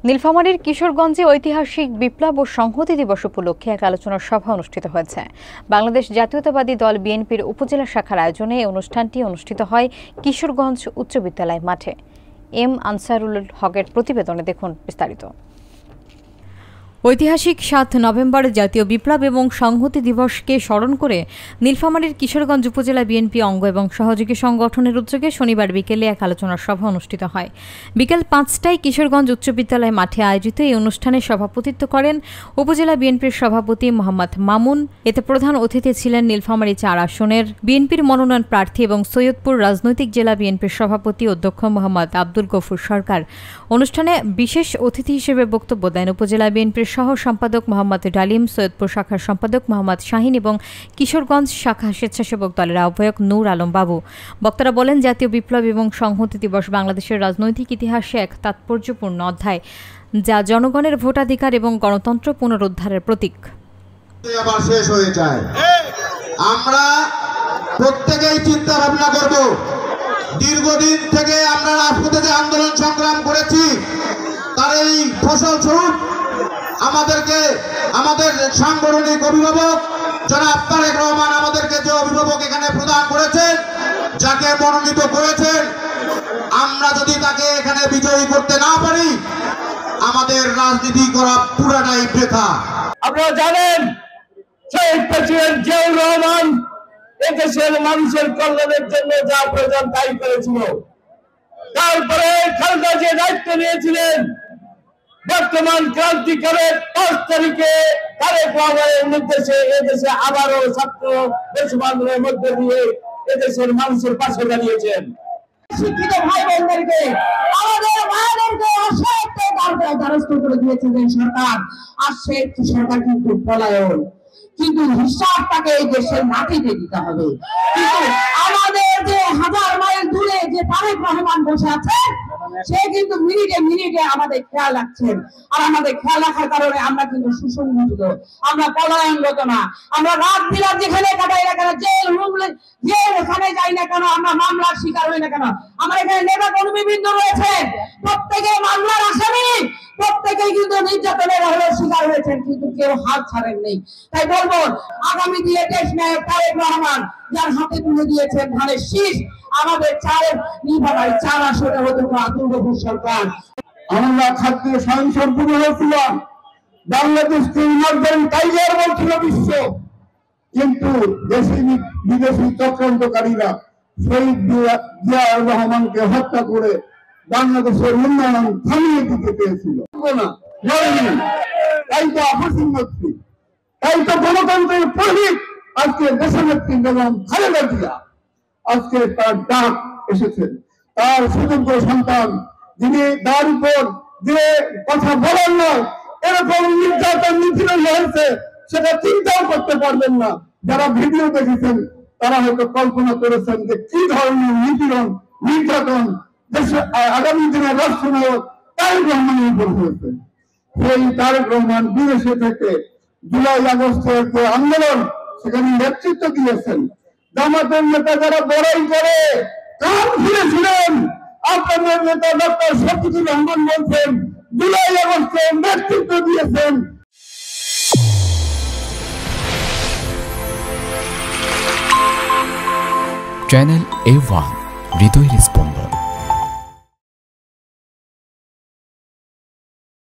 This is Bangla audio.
নীলফামারীর কিশোরগঞ্জে ঐতিহাসিক বিপ্লব ও সংহতি দিবস উপলক্ষে এক আলোচনা সভা অনুষ্ঠিত হয়েছে। বাংলাদেশ জাতীয়তাবাদী দল বিএনপির উপজেলা শাখার আয়োজনে এই অনুষ্ঠানটি অনুষ্ঠিত হয় কিশোরগঞ্জ উচ্চ বিদ্যালয় মাঠে। এম আনসারুল হকের প্রতিবেদনে দেখুন বিস্তারিত। ঐতিহাসিক ৭ নভেম্বর জাতীয় বিপ্লব এবং সংহতি দিবসকে স্মরণ করে নীলফামারীর কিশোরগঞ্জ উপজেলা বিএনপি অঙ্গ এবং সহযোগী সংগঠনের উদ্যোগে শনিবার বিকেলে এক আলোচনা সভা অনুষ্ঠিত হয়। বিকেল ৫টায় কিশোরগঞ্জ উচ্চ বিদ্যালয় মাঠে আয়োজিত এই অনুষ্ঠানে সভাপতিত্ব করেন উপজেলা বিএনপির সভাপতি মোহাম্মদ মামুন। এতে প্রধান অতিথি ছিলেন নীলফামারী ৪ আসনের বিএনপির মনোনয়ন প্রার্থী এবং সৈয়দপুর রাজনৈতিক জেলা বিএনপির সভাপতি অধ্যক্ষ মোহাম্মদ আব্দুল গফুর সরকার। অনুষ্ঠানে বিশেষ অতিথি হিসেবে বক্তব্য দেন উপজেলা বিএনপির সহ সম্পাদক মোহাম্মদ ডালিম, সৈয়দপুর শাখার সম্পাদক মোহাম্মদ শাহিন এবং কিশোরগঞ্জ শাখা স্বেচ্ছাসেবক দলের আহ্বায়ক নূর আলম বাবু। বক্তারা বলেন, জাতীয় বিপ্লব এবং সংহতি দিবস বাংলাদেশের রাজনৈতিক ইতিহাসে এক তাৎপর্যপূর্ণ অধ্যায়, যা জনগণের ভোটাধিকার এবং গণতন্ত্র পুনরুদ্ধারের প্রতীক। আবার শেষ হয়ে যায়। আমরা প্রত্যেকেই চিন্তা ভাবনা করব, দীর্ঘদিন থেকে আমরা রাজপথে যে আন্দোলন সংগ্রাম করেছি তার এই ফসল স্বরূপ আমাদেরকে আমাদের সাংগঠনিক অভিভাবক জনাব তারেক রহমান আমাদেরকে যে অভিভাবক এখানে প্রদান করেছেন, যাকে মনোনীত করেছেন, আমরা যদি তাকে এখানে বিজয়ী করতে না পারি আমাদের রাজনীতি করা পুরাটাই বৃথা। আপনারা জানেন শহীদ প্রেসিডেন্ট জিয়াউর রহমান এদেশের মানুষের কল্যাণের জন্য যা প্রয়োজন তাই করেছিল। তারপরে খালেদা জিয়া দায়িত্ব নিয়েছিলেন। বর্তমান ক্রান্তিকালের ৫ তারিখে তারেক রহমানের নির্দেশে এদেশে আবারও ছাত্র দেশবান্ধবের মধ্যে দিয়ে এদেশের মানুষের পাশে দাঁড়িয়েছেন। শিক্ষিত ভাই বোনদেরকে আমাদের ভাইদেরকে দ্বারস্থ করে দিয়েছিলেন সরকার। আর সেই সরকার কিন্তু পলায়ন, কিন্তু হিসাবটাকে এই দেশের মাটিতে দিতে হবে। কিন্তু আমাদের যে হাজার মাইল দূরে যে তারেক রহমান বসে আছেন, সে কিন্তু মিনিটে মিনিটে আমাদের খেয়াল রাখছেন। আর আমাদের খেয়াল রাখার কারণে আমরা কিন্তু সুসংগঠিত, আমরা পলায়নগত না। আমরা রাত বিরাত যেখানে কাটাই না কেন, জেল এখানে যাই না কেন, আমরা মামলার শিকার হই না কেন, আমার এখানে নেতা কর্মীবৃন্দ রয়েছে, প্রত্যেকে মামলার আসামি, প্রত্যেকেই কিন্তু নির্যাতনের শিকার হয়েছেন, কিন্তু কেউ হাত ছাড়েননি। তাই বলবো, আগামী দিয়ে দেশ নায়ক তারেক রহমান যার হাতে তুলে দিয়েছেন ধানের শীষ, আমাদের ৪ আসনে অধ্যক্ষ আব্দুল গফুর সরকার। আমরা খাদ্য স্বয়ংসম্পূর্ণ হয়েছিলাম, বাংলাদেশকে ইমার্জেন্ট টাইগার বলছিল বিশ্ব। কিন্তু দেশি বিদেশি চক্রান্তকারীরা শহীদ জিয়াউর রহমানকে হত্যা করে বাংলাদেশের উন্নয়ন থামিয়ে দিতে চেয়েছিল। তাই তো আপসীন নেত্রী, তাই তো গণতন্ত্রের প্রতীক আজকে দেশনেত্রী বেগম খালেদা জিয়া আজকে তার ডাক এসেছে। তার সুযোগ্য সন্তান যিনি তার উপর যে কথা বলার নয় এরকম নির্যাতন নিপীড়ন হয়েছে সেটা চিন্তাও করতে পারবেন না। যারা ভিডিও দেখেছেন তারা হয়তো কল্পনা করেছেন যে কি ধরনের নিপীড়ন নির্যাতন দেশে আগামী দিনের রাষ্ট্রনায়ক তারেক রহমানের উপর হয়েছে। সেই তারেক রহমান বিদেশে থেকে জুলাই আগস্টের যে আন্দোলন সেখানে নেতৃত্ব দিয়েছেন। জামাতের নেতা যারা বড়াই করে কান ফিরেছিলেন, আপনাদের নেতা ডক্টর শফিকুর রহমান বলছেন জুলাই আগস্টে নেতৃত্ব দিয়েছেন। চ্যানেল A1 হৃদয়ের স্পন্দন।